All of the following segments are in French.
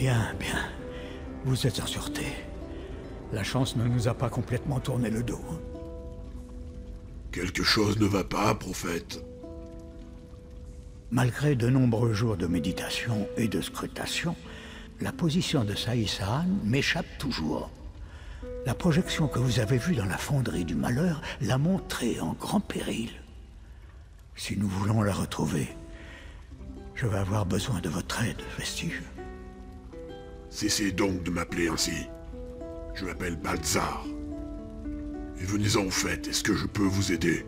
Bien, bien. Vous êtes en sûreté. La chance ne nous a pas complètement tourné le dos. Quelque chose ne va pas, prophète. Malgré de nombreux jours de méditation et de scrutation, la position de Saïsaan m'échappe toujours. La projection que vous avez vue dans la fonderie du malheur l'a montrée en grand péril. Si nous voulons la retrouver, je vais avoir besoin de votre aide, Vestige. Cessez donc de m'appeler ainsi. Je m'appelle Balthazar. Et venez-en au fait, est-ce que je peux vous aider?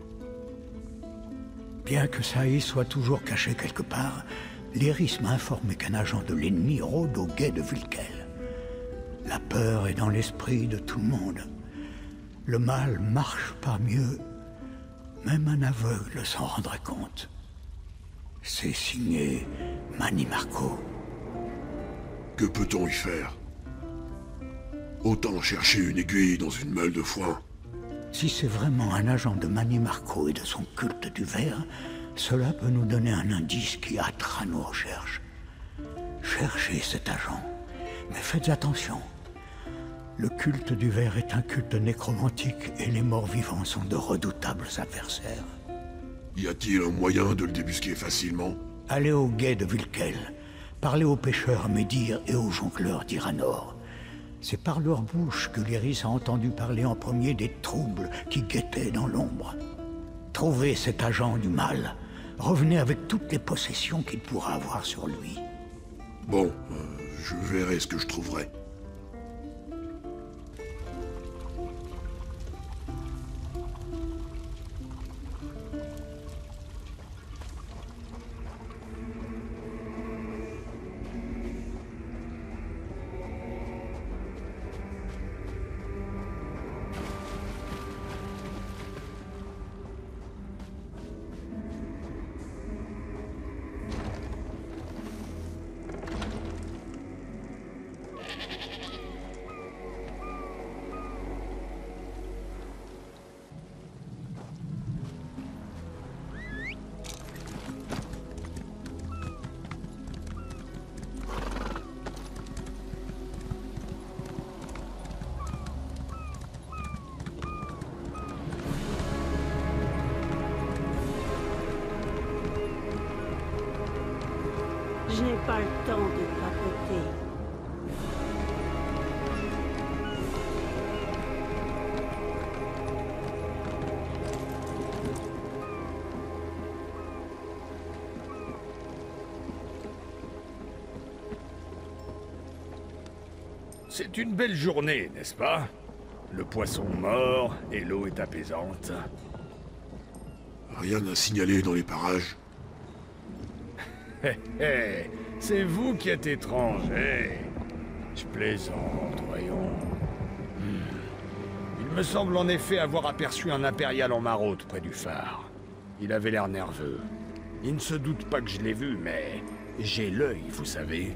Bien que Saïs soit toujours caché quelque part, l'Iris m'a informé qu'un agent de l'ennemi rôde au guet de Vulkel. La peur est dans l'esprit de tout le monde. Le mal marche pas mieux. Même un aveugle s'en rendrait compte. C'est signé Manny Marco. Que peut-on y faire? Autant chercher une aiguille dans une meule de foin. Si c'est vraiment un agent de Manny Marco et de son culte du ver, cela peut nous donner un indice qui hâtera nos recherches. Cherchez cet agent, mais faites attention. Le culte du ver est un culte nécromantique et les morts vivants sont de redoutables adversaires. Y a-t-il un moyen de le débusquer facilement? Allez au guet de Vulkel, parlez aux pêcheurs Médir et aux jongleurs d'Iranor. C'est par leur bouche que l'Iris a entendu parler en premier des troubles qui guettaient dans l'ombre. Trouvez cet agent du mal. Revenez avec toutes les possessions qu'il pourra avoir sur lui. Bon, je verrai ce que je trouverai. Je n'ai pas le temps de papoter. C'est une belle journée, n'est-ce pas? Le poisson mort et l'eau est apaisante. Rien à signaler dans les parages. Hé hé, c'est vous qui êtes étrange, hé. Je plaisante, voyons. Il me semble en effet avoir aperçu un impérial en maraude près du phare. Il avait l'air nerveux. Il ne se doute pas que je l'ai vu, mais j'ai l'œil, vous savez.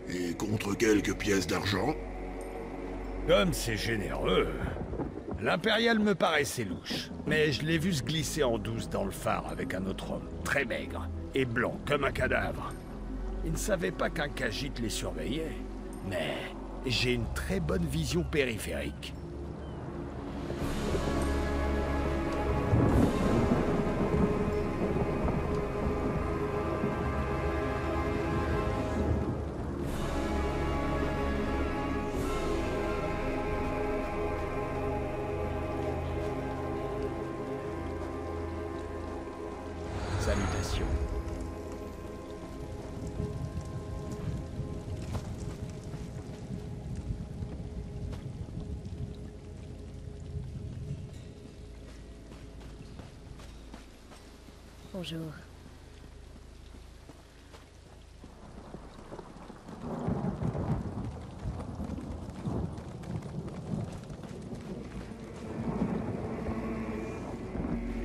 Et contre quelques pièces d'argent? Comme c'est généreux. L'impérial me paraissait louche, mais je l'ai vu se glisser en douce dans le phare avec un autre homme, très maigre et blanc comme un cadavre. Il ne savait pas qu'un Khajiit les surveillait, mais j'ai une très bonne vision périphérique. Salutations. Bonjour.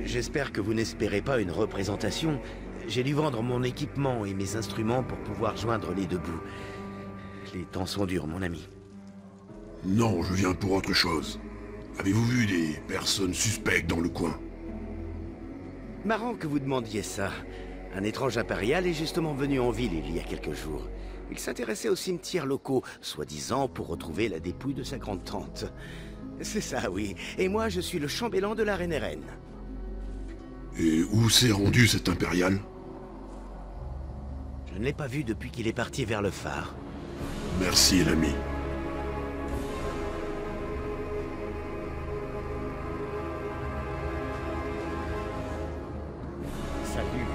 J'espère que vous n'espérez pas une représentation. J'ai dû vendre mon équipement et mes instruments pour pouvoir joindre les deux bouts. Les temps sont durs, mon ami. Non, je viens pour autre chose. Avez-vous vu des personnes suspectes dans le coin? Marrant que vous demandiez ça. Un étrange impérial est justement venu en ville il y a quelques jours. Il s'intéressait aux cimetières locaux, soi-disant pour retrouver la dépouille de sa grande-tante. C'est ça, oui. Et moi, je suis le chambellan de la reine Eren. Et où s'est rendu cet impérial? Je ne l'ai pas vu depuis qu'il est parti vers le phare. Merci, l'ami. Salut.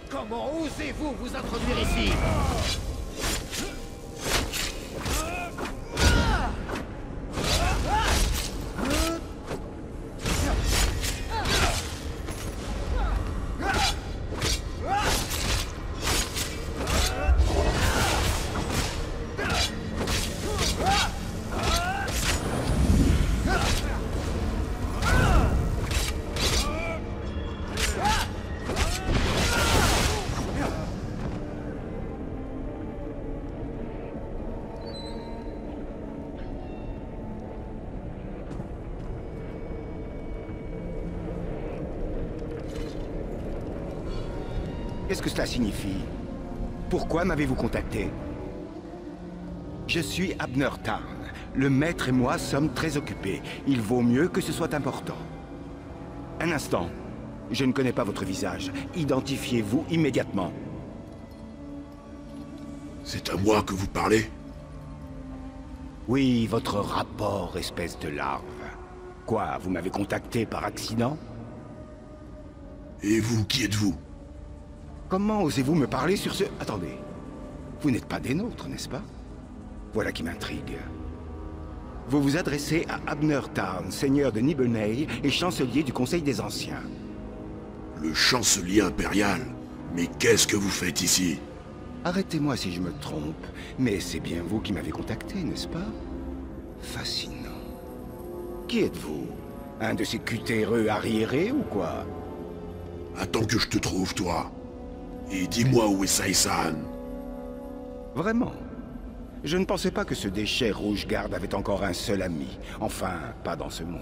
Comment osez-vous vous introduire ici? Qu'est-ce que cela signifie? Pourquoi m'avez-vous contacté? Je suis Abner Tarn. Le maître et moi sommes très occupés. Il vaut mieux que ce soit important. Un instant. Je ne connais pas votre visage. Identifiez-vous immédiatement. C'est à moi que vous parlez? Oui, votre rapport, espèce de larve. Quoi, vous m'avez contacté par accident? Et vous, qui êtes-vous? Comment osez-vous me parler sur ce... Attendez. Vous n'êtes pas des nôtres, n'est-ce pas? Voilà qui m'intrigue. Vous vous adressez à Abner Tarn, seigneur de Nibelheim et chancelier du Conseil des Anciens. Le chancelier impérial? Mais qu'est-ce que vous faites ici? Arrêtez-moi si je me trompe, mais c'est bien vous qui m'avez contacté, n'est-ce pas? Fascinant. Qui êtes-vous? Un de ces cutéreux arriérés ou quoi? Attends que je te trouve, toi. Et dis-moi où est Saïsan. Vraiment? Je ne pensais pas que ce déchet rouge-garde avait encore un seul ami. Enfin, pas dans ce monde.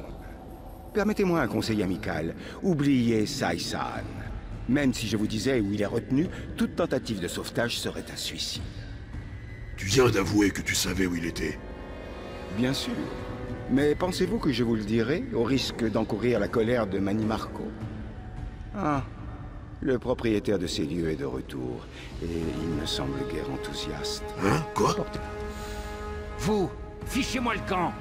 Permettez-moi un conseil amical. Oubliez Saïsan. Même si je vous disais où il est retenu, toute tentative de sauvetage serait un suicide. Tu viens d'avouer que tu savais où il était. Bien sûr. Mais pensez-vous que je vous le dirai, au risque d'encourir la colère de Manny Marco? Ah, le propriétaire de ces lieux est de retour, et il me semble guère enthousiaste. Hein? Quoi? Vous, fichez-moi le camp.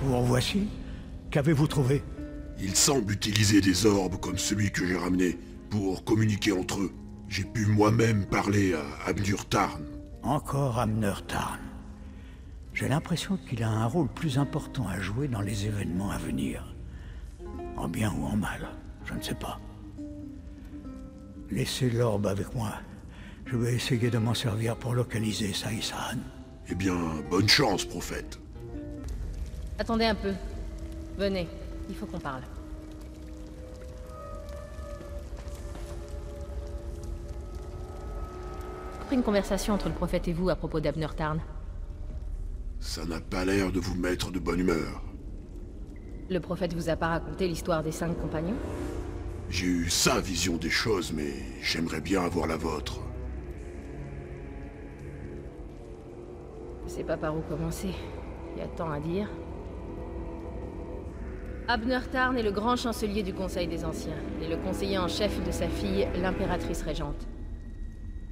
Vous en voici? Qu'avez-vous trouvé? Il semble utiliser des orbes comme celui que j'ai ramené pour communiquer entre eux. J'ai pu moi-même parler à Abner Tarn. Encore Abner Tarn. J'ai l'impression qu'il a un rôle plus important à jouer dans les événements à venir. En bien ou en mal, je ne sais pas. Laissez l'orbe avec moi. Je vais essayer de m'en servir pour localiser Saïsan. Eh bien, bonne chance, prophète. Attendez un peu. Venez, il faut qu'on parle. Après une conversation entre le prophète et vous à propos d'Abner Tarn. Ça n'a pas l'air de vous mettre de bonne humeur. Le prophète vous a pas raconté l'histoire des 5 compagnons? J'ai eu sa vision des choses, mais j'aimerais bien avoir la vôtre. sais pas par où commencer. Il y a tant à dire. Abner Tarn est le grand chancelier du Conseil des Anciens, et le conseiller en chef de sa fille, l'impératrice régente.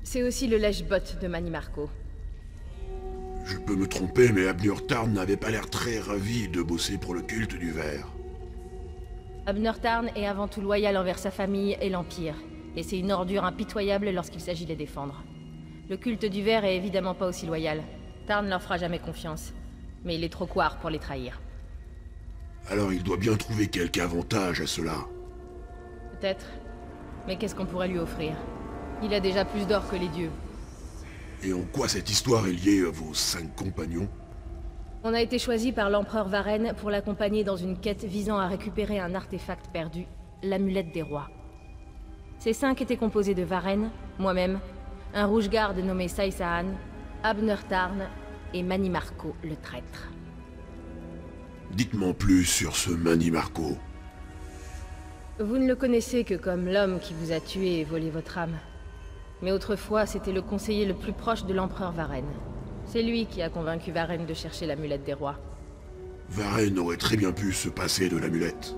C'est aussi le lèche-botte de Mani Marco. Je peux me tromper, mais Abner Tarn n'avait pas l'air très ravi de bosser pour le culte du Ver. Abner Tarn est avant tout loyal envers sa famille et l'Empire, et c'est une ordure impitoyable lorsqu'il s'agit de les défendre. Le culte du Ver est évidemment pas aussi loyal. Tarn leur fera jamais confiance, mais il est trop couard pour les trahir. Alors il doit bien trouver quelque avantage à cela. Peut-être. Mais qu'est-ce qu'on pourrait lui offrir? Il a déjà plus d'or que les dieux. Et en quoi cette histoire est liée à vos 5 compagnons? On a été choisi par l'empereur Varenne pour l'accompagner dans une quête visant à récupérer un artefact perdu, l'amulette des rois. Ces 5 étaient composés de Varenne, moi-même, un rouge-garde nommé Saïsaan, Abner Tarn et Mani Marco, le traître. Dites-moi plus sur ce Mani Marco. Vous ne le connaissez que comme l'homme qui vous a tué et volé votre âme. Mais autrefois, c'était le conseiller le plus proche de l'empereur Varenne. C'est lui qui a convaincu Varenne de chercher l'amulette des rois. Varenne aurait très bien pu se passer de l'amulette.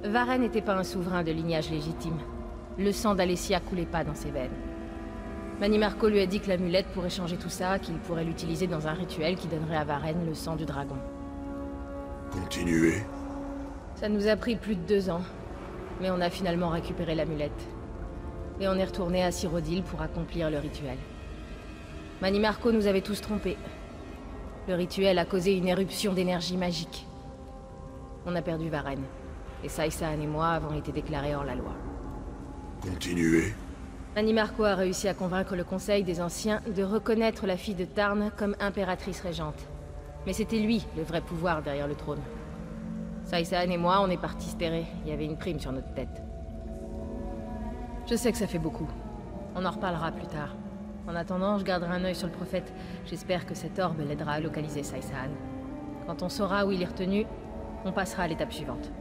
Varenne n'était pas un souverain de lignage légitime. Le sang d'Alessia coulait pas dans ses veines. Mani Marco lui a dit que l'amulette pourrait changer tout ça, qu'il pourrait l'utiliser dans un rituel qui donnerait à Varenne le sang du dragon. Continuez. Ça nous a pris plus de 2 ans, mais on a finalement récupéré l'amulette. Et on est retourné à Cyrodiil pour accomplir le rituel. Mani Marco nous avait tous trompés. Le rituel a causé une éruption d'énergie magique. On a perdu Varenne, et Saïsaan et moi avons été déclarés hors la loi. Continuez. Mani Marco a réussi à convaincre le Conseil des Anciens de reconnaître la fille de Tarn comme impératrice régente. Mais c'était lui, le vrai pouvoir derrière le trône. Saïsaan et moi, on est partis se terrer. Il y avait une prime sur notre tête. Je sais que ça fait beaucoup. On en reparlera plus tard. En attendant, je garderai un œil sur le prophète. J'espère que cette orbe l'aidera à localiser Saïsaan. Quand on saura où il est retenu, on passera à l'étape suivante.